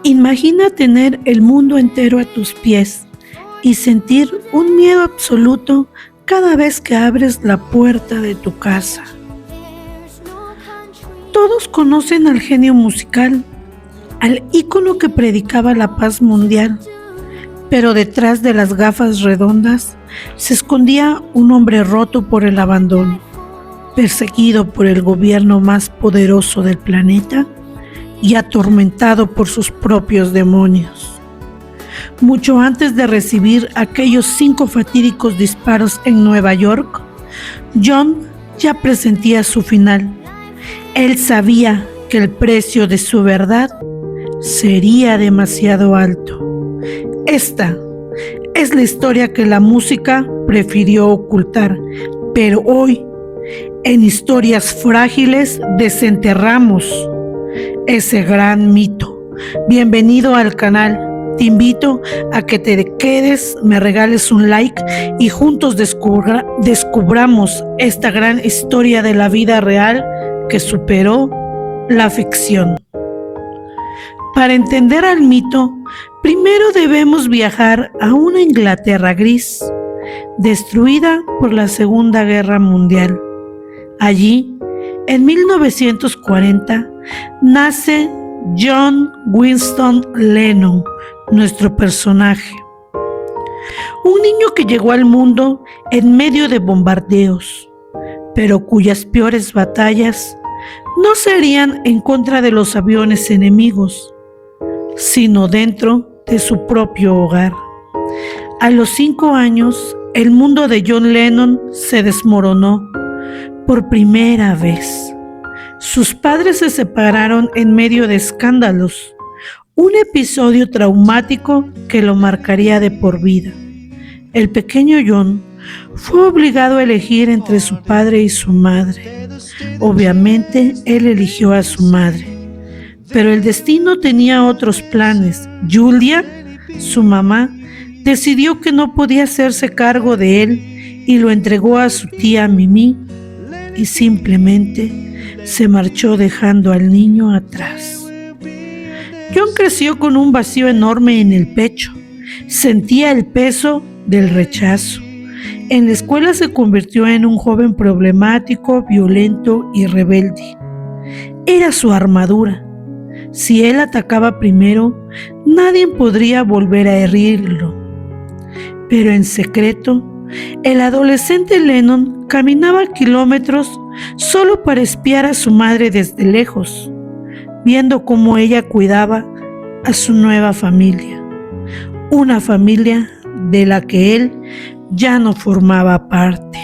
Imagina tener el mundo entero a tus pies y sentir un miedo absoluto cada vez que abres la puerta de tu casa. Todos conocen al genio musical, al ícono que predicaba la paz mundial, pero detrás de las gafas redondas se escondía un hombre roto por el abandono, perseguido por el gobierno más poderoso del planeta y atormentado por sus propios demonios. Mucho antes de recibir aquellos 5 fatídicos disparos en Nueva York, John ya presentía su final. Él sabía que el precio de su verdad sería demasiado alto. Esta es la historia que la música prefirió ocultar, pero hoy, en Historias Frágiles, desenterramos ese gran mito. Bienvenido al canal. Te invito a que te quedes, me regales un like y juntos descubramos esta gran historia de la vida real que superó la ficción. Para entender al mito, primero debemos viajar a una Inglaterra gris, destruida por la Segunda Guerra Mundial. Allí, en 1940, nace John Winston Lennon, nuestro personaje. Un niño que llegó al mundo en medio de bombardeos, pero cuyas peores batallas no serían en contra de los aviones enemigos, sino dentro de su propio hogar. A los 5 años, el mundo de John Lennon se desmoronó por primera vez. Sus padres se separaron en medio de escándalos, un episodio traumático que lo marcaría de por vida. El pequeño John fue obligado a elegir entre su padre y su madre. Obviamente, él eligió a su madre, pero el destino tenía otros planes. Julia, su mamá, decidió que no podía hacerse cargo de él y lo entregó a su tía Mimi y simplemente se marchó dejando al niño atrás. John creció con un vacío enorme en el pecho. Sentía el peso del rechazo. En la escuela se convirtió en un joven problemático, violento y rebelde. Era su armadura. Si él atacaba primero, nadie podría volver a herirlo. Pero en secreto, el adolescente Lennon caminaba kilómetros solo para espiar a su madre desde lejos, viendo cómo ella cuidaba a su nueva familia, una familia de la que él ya no formaba parte.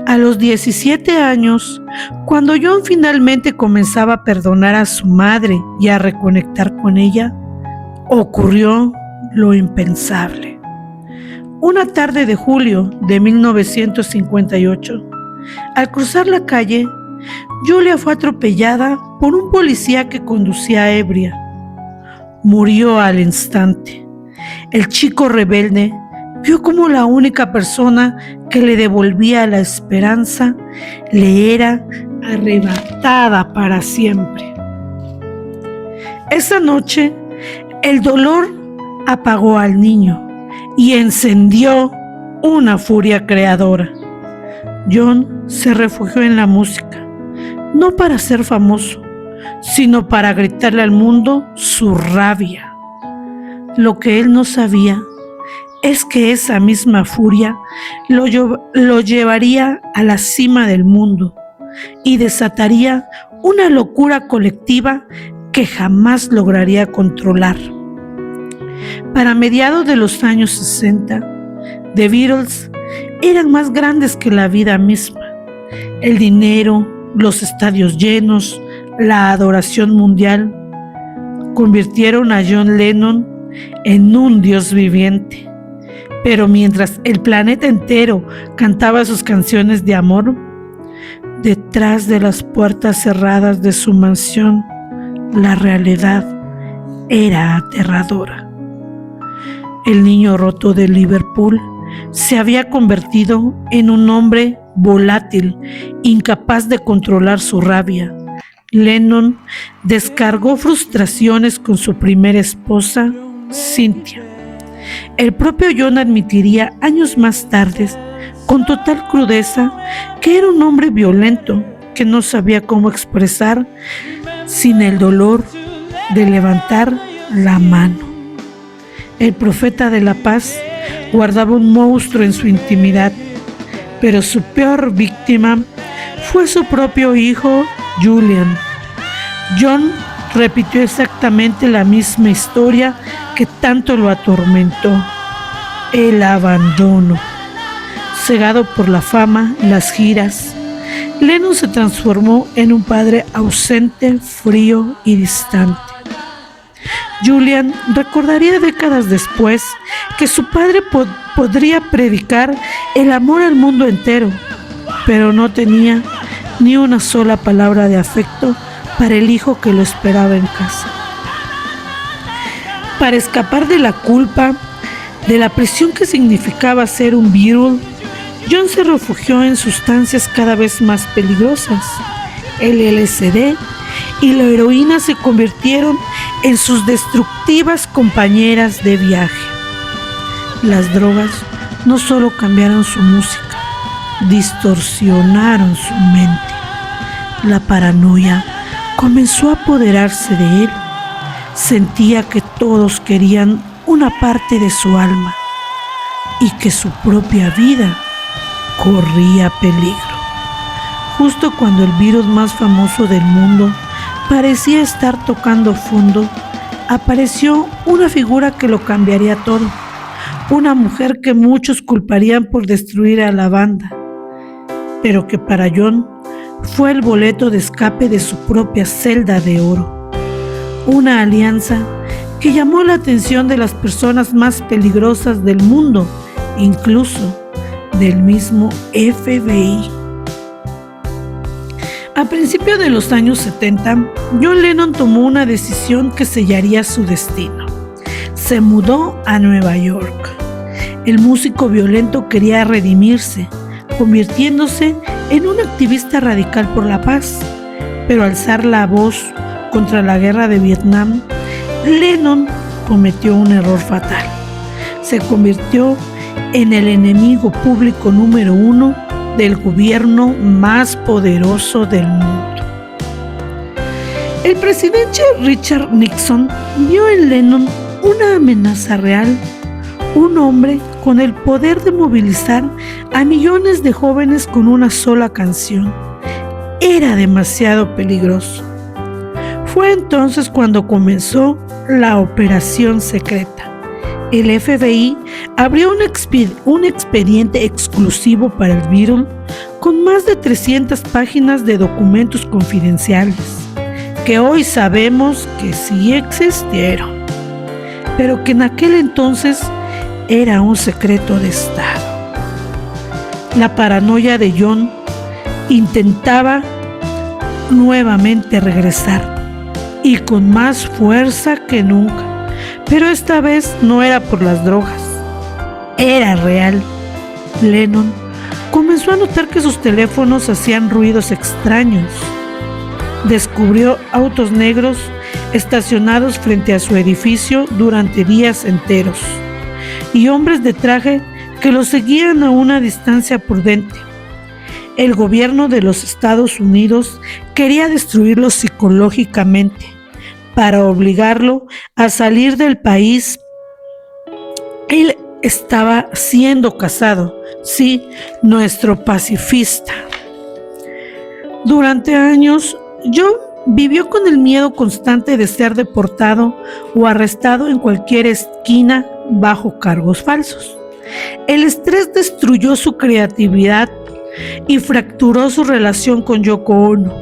A los 17 años, cuando John finalmente comenzaba a perdonar a su madre y a reconectar con ella, ocurrió lo impensable. Una tarde de julio de 1958, al cruzar la calle, Julia fue atropellada por un policía que conducía ebria. Murió al instante. El chico rebelde vio como la única persona que le devolvía la esperanza le era arrebatada para siempre. Esa noche, el dolor apagó al niño y encendió una furia creadora. John se refugió en la música, no para ser famoso, sino para gritarle al mundo su rabia. Lo que él no sabía es que esa misma furia lo llevaría a la cima del mundo y desataría una locura colectiva que jamás lograría controlar. Para mediados de los años 60, The Beatles eran más grandes que la vida misma. El dinero, los estadios llenos, la adoración mundial convirtieron a John Lennon en un dios viviente. Pero mientras el planeta entero cantaba sus canciones de amor, detrás de las puertas cerradas de su mansión, la realidad era aterradora. El niño roto de Liverpool se había convertido en un hombre volátil, incapaz de controlar su rabia, Lennon descargó frustraciones con su primera esposa, Cynthia. El propio John admitiría años más tarde, con total crudeza, que era un hombre violento que no sabía cómo expresar sin el dolor de levantar la mano. El profeta de la paz guardaba un monstruo en su intimidad, pero su peor víctima fue su propio hijo, Julian. John repitió exactamente la misma historia que tanto lo atormentó: el abandono. Cegado por la fama, las giras, Lennon se transformó en un padre ausente, frío y distante. Julian recordaría décadas después que su padre podría predicar el amor al mundo entero, pero no tenía ni una sola palabra de afecto para el hijo que lo esperaba en casa. Para escapar de la culpa, de la presión que significaba ser un Beatle, John se refugió en sustancias cada vez más peligrosas. El LSD y la heroína se convirtieron en sus destructivas compañeras de viaje. Las drogas no solo cambiaron su música, distorsionaron su mente. La paranoia comenzó a apoderarse de él. Sentía que todos querían una parte de su alma y que su propia vida corría peligro. Justo cuando el virus más famoso del mundo parecía estar tocando fondo, apareció una figura que lo cambiaría todo. Una mujer que muchos culparían por destruir a la banda, pero que para John fue el boleto de escape de su propia celda de oro. Una alianza que llamó la atención de las personas más peligrosas del mundo, incluso del mismo FBI. A principios de los años 70, John Lennon tomó una decisión que sellaría su destino. Se mudó a Nueva York. El músico violento quería redimirse, convirtiéndose en un activista radical por la paz, pero al alzar la voz contra la guerra de Vietnam, Lennon cometió un error fatal. Se convirtió en el enemigo público número 1 del gobierno más poderoso del mundo. El presidente Richard Nixon vio en Lennon una amenaza real, un hombre con el poder de movilizar a millones de jóvenes con una sola canción. Era demasiado peligroso. Fue entonces cuando comenzó la operación secreta. El FBI abrió un expediente exclusivo para el Beatle con más de 300 páginas de documentos confidenciales, que hoy sabemos que sí existieron, pero que en aquel entonces era un secreto de Estado. La paranoia de John intentaba nuevamente regresar, y con más fuerza que nunca. Pero esta vez no era por las drogas, era real. Lennon comenzó a notar que sus teléfonos hacían ruidos extraños. Descubrió autos negros estacionados frente a su edificio durante días enteros y hombres de traje que lo seguían a una distancia prudente. El gobierno de los Estados Unidos quería destruirlo psicológicamente para obligarlo a salir del país. Él estaba siendo casado, sí, nuestro pacifista. Durante años, John vivió con el miedo constante de ser deportado o arrestado en cualquier esquina bajo cargos falsos. El estrés destruyó su creatividad y fracturó su relación con Yoko Ono,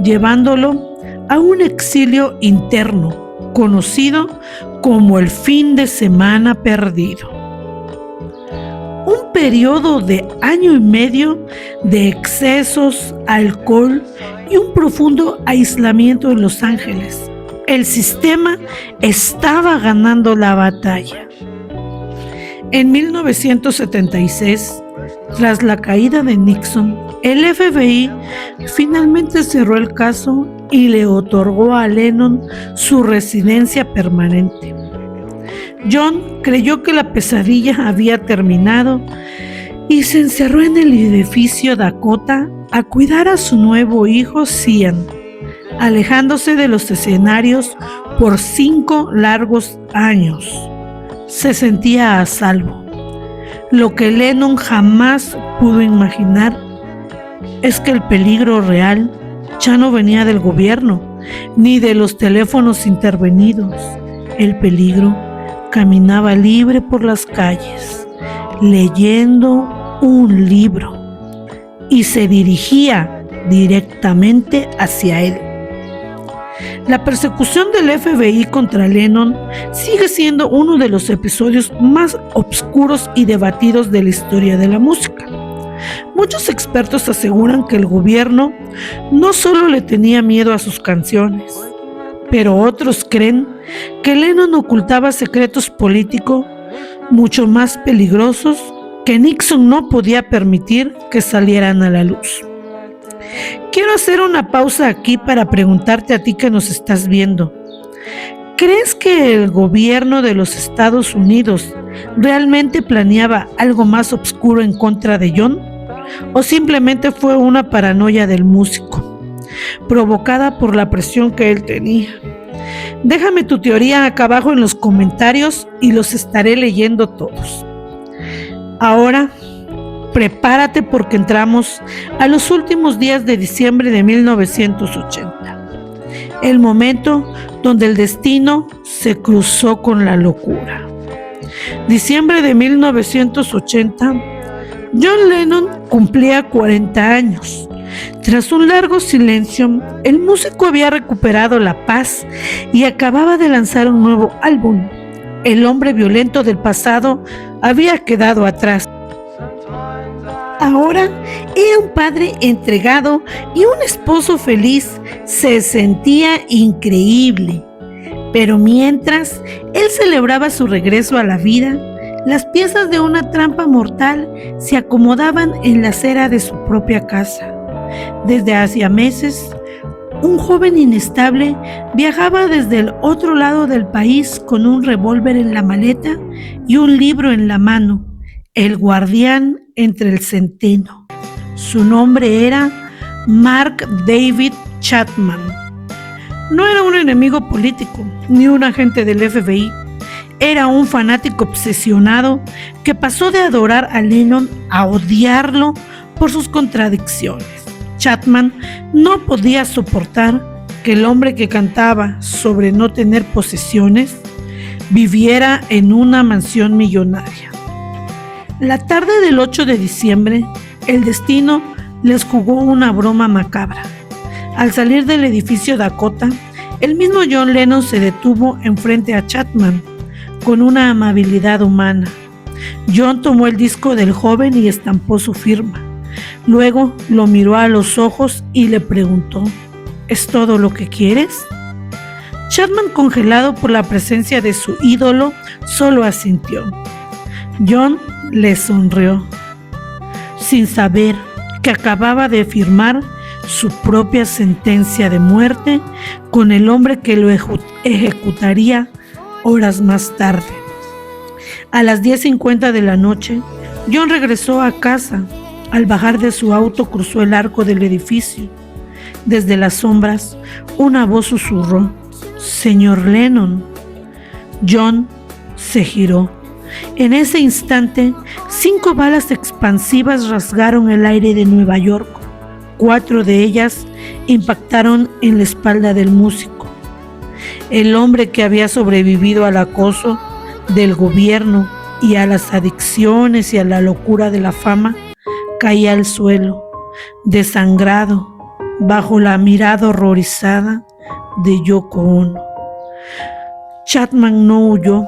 llevándolo a un exilio interno, conocido como el fin de semana perdido. Un periodo de año y medio de excesos, alcohol y un profundo aislamiento en Los Ángeles. El sistema estaba ganando la batalla. En 1976, tras la caída de Nixon, El FBI finalmente cerró el caso y le otorgó a Lennon su residencia permanente. John creyó que la pesadilla había terminado y se encerró en el edificio Dakota a cuidar a su nuevo hijo Cian, alejándose de los escenarios por 5 largos años. Se sentía a salvo. Lo que Lennon jamás pudo imaginar es que el peligro real ya no venía del gobierno ni de los teléfonos intervenidos. El peligro caminaba libre por las calles, leyendo un libro, y se dirigía directamente hacia él. La persecución del FBI contra Lennon sigue siendo uno de los episodios más oscuros y debatidos de la historia de la música. Muchos expertos aseguran que el gobierno no solo le tenía miedo a sus canciones, pero otros creen que Lennon ocultaba secretos políticos mucho más peligrosos que Nixon no podía permitir que salieran a la luz. Quiero hacer una pausa aquí para preguntarte a ti que nos estás viendo. ¿Crees que el gobierno de los Estados Unidos realmente planeaba algo más oscuro en contra de John? ¿O simplemente fue una paranoia del músico, provocada por la presión que él tenía? Déjame tu teoría acá abajo en los comentarios y los estaré leyendo todos. Ahora, prepárate porque entramos a los últimos días de diciembre de 1980, el momento donde el destino se cruzó con la locura. Diciembre de 1980, John Lennon cumplía 40 años. Tras un largo silencio, el músico había recuperado la paz y acababa de lanzar un nuevo álbum. El hombre violento del pasado había quedado atrás. Ahora era un padre entregado y un esposo feliz. Se sentía increíble. Pero mientras él celebraba su regreso a la vida, las piezas de una trampa mortal se acomodaban en la acera de su propia casa. Desde hacía meses, un joven inestable viajaba desde el otro lado del país con un revólver en la maleta y un libro en la mano, El guardián entre el centeno. Su nombre era Mark David Chapman. No era un enemigo político ni un agente del FBI. Era un fanático obsesionado que pasó de adorar a Lennon a odiarlo por sus contradicciones. Chapman no podía soportar que el hombre que cantaba sobre no tener posesiones viviera en una mansión millonaria. La tarde del 8 de diciembre, el destino les jugó una broma macabra. Al salir del edificio Dakota, el mismo John Lennon se detuvo enfrente a Chapman con una amabilidad humana. John tomó el disco del joven y estampó su firma. Luego lo miró a los ojos y le preguntó: ¿Es todo lo que quieres? Chapman, congelado por la presencia de su ídolo, solo asintió. John le sonrió, sin saber que acababa de firmar su propia sentencia de muerte con el hombre que lo ejecutaría horas más tarde. A las 10:50 de la noche, John regresó a casa. Al bajar de su auto, cruzó el arco del edificio. Desde las sombras, una voz susurró: «Señor Lennon». John se giró. En ese instante, 5 balas expansivas rasgaron el aire de Nueva York. 4 de ellas impactaron en la espalda del músico. El hombre que había sobrevivido al acoso del gobierno y a las adicciones y a la locura de la fama caía al suelo, desangrado, bajo la mirada horrorizada de Yoko Ono. Chapman no huyó.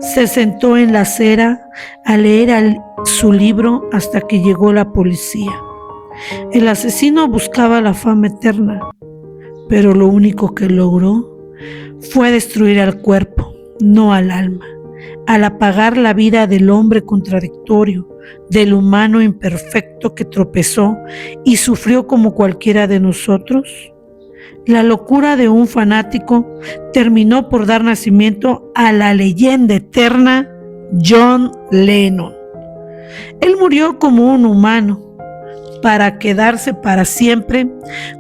Se sentó en la acera a leer su libro hasta que llegó la policía. El asesino buscaba la fama eterna, pero lo único que logró fue destruir al cuerpo, no al alma. Al apagar la vida del hombre contradictorio, del humano imperfecto que tropezó y sufrió como cualquiera de nosotros? La locura de un fanático terminó por dar nacimiento a la leyenda eterna John Lennon. Él murió como un humano, para quedarse para siempre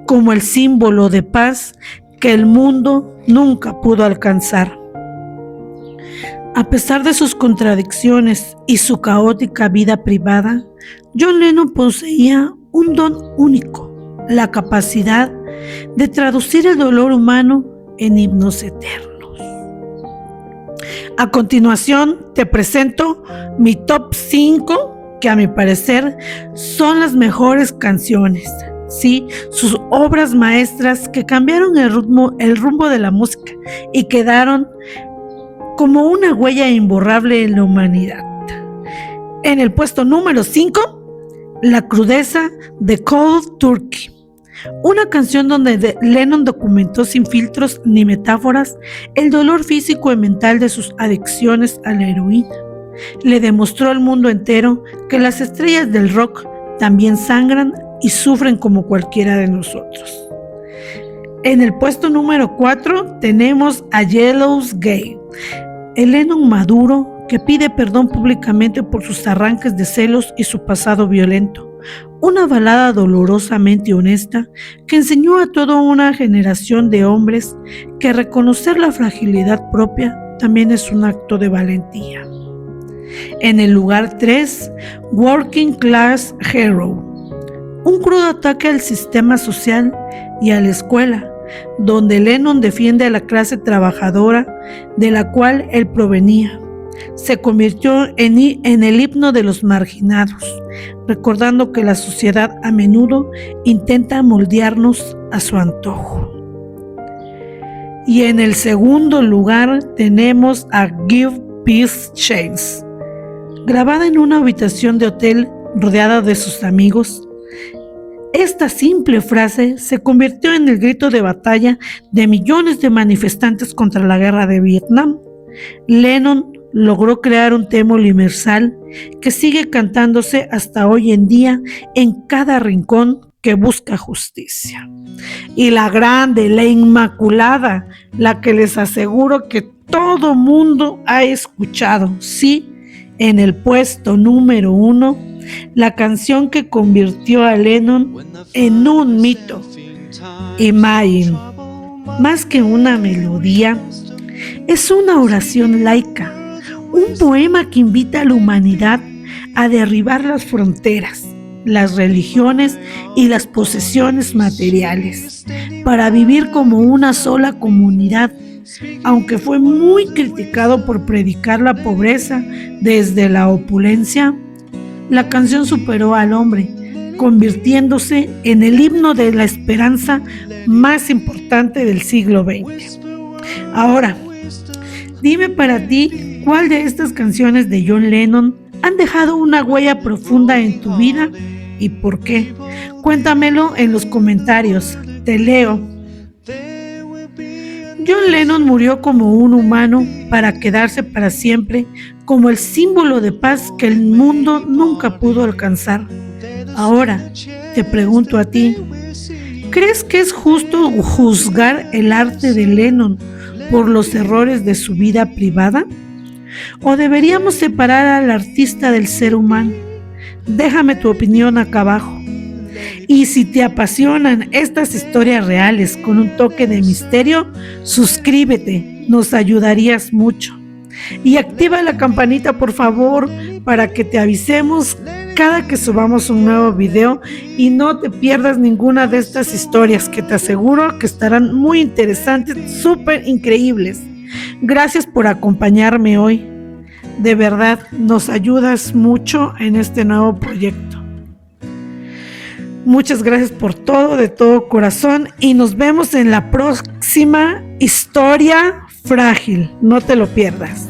como el símbolo de paz que el mundo nunca pudo alcanzar. A pesar de sus contradicciones y su caótica vida privada, John Lennon poseía un don único, la capacidad de traducir el dolor humano en himnos eternos. A continuación te presento mi top 5, que a mi parecer son las mejores canciones, sí, sus obras maestras que cambiaron el rumbo de la música y quedaron como una huella imborrable en la humanidad. En el puesto número 5, La crudeza de Cold Turkey, una canción donde Lennon documentó sin filtros ni metáforas el dolor físico y mental de sus adicciones a la heroína. Le demostró al mundo entero que las estrellas del rock también sangran y sufren como cualquiera de nosotros. En el puesto número 4 tenemos a Yellow's Gate, el Lennon maduro que pide perdón públicamente por sus arranques de celos y su pasado violento. Una balada dolorosamente honesta que enseñó a toda una generación de hombres que reconocer la fragilidad propia también es un acto de valentía. En el lugar 3, Working Class Hero, un crudo ataque al sistema social y a la escuela, donde Lennon defiende a la clase trabajadora de la cual él provenía. Se convirtió en el himno de los marginados, recordando que la sociedad a menudo intenta moldearnos a su antojo. Y en el segundo lugar tenemos a Give Peace Chance, grabada en una habitación de hotel rodeada de sus amigos. Esta simple frase se convirtió en el grito de batalla de millones de manifestantes contra la guerra de Vietnam. Lennon logró crear un tema universal que sigue cantándose hasta hoy en día en cada rincón que busca justicia. Y la grande, la inmaculada, la que les aseguro que todo mundo ha escuchado, sí, en el puesto número 1, la canción que convirtió a Lennon en un mito, Imagine. Más que una melodía, es una oración laica, un poema que invita a la humanidad a derribar las fronteras, las religiones y las posesiones materiales, para vivir como una sola comunidad. Aunque fue muy criticado por predicar la pobreza desde la opulencia, la canción superó al hombre, convirtiéndose en el himno de la esperanza más importante del siglo XX. Ahora, dime para ti, ¿cuál de estas canciones de John Lennon han dejado una huella profunda en tu vida y por qué? Cuéntamelo en los comentarios, te leo. John Lennon murió como un humano para quedarse para siempre como el símbolo de paz que el mundo nunca pudo alcanzar. Ahora, te pregunto a ti, ¿crees que es justo juzgar el arte de Lennon por los errores de su vida privada? ¿O deberíamos separar al artista del ser humano? Déjame tu opinión acá abajo. Y si te apasionan estas historias reales con un toque de misterio, suscríbete, nos ayudarías mucho. Y activa la campanita, por favor, para que te avisemos cada que subamos un nuevo video y no te pierdas ninguna de estas historias que te aseguro que estarán muy interesantes, súper increíbles. Gracias por acompañarme hoy. De verdad, nos ayudas mucho en este nuevo proyecto. Muchas gracias por todo, de todo corazón, y nos vemos en la próxima historia frágil. No te lo pierdas.